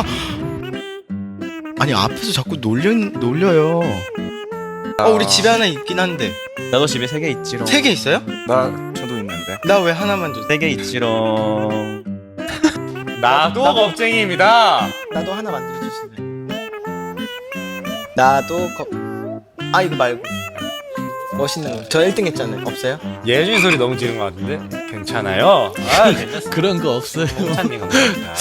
잠깐만. 아니 앞에서 자꾸 놀려요. 우리 집에 하나 있긴 한데. 나도 집에 3개 있지롱. 3개 있어요? 저도 있는데. 나 왜 하나만 줘? 3개 있지롱. 나도 겁쟁이입니다. 나도 하나 만들어 주실래? 나도 이거 말고 멋있는 거. 저 1등 했잖아요. 없어요? 예준이 소리 너무 지른 것 같은데? 괜찮아요. 괜찮습니다. 그런 거 없어요. 찬님 감사합니다.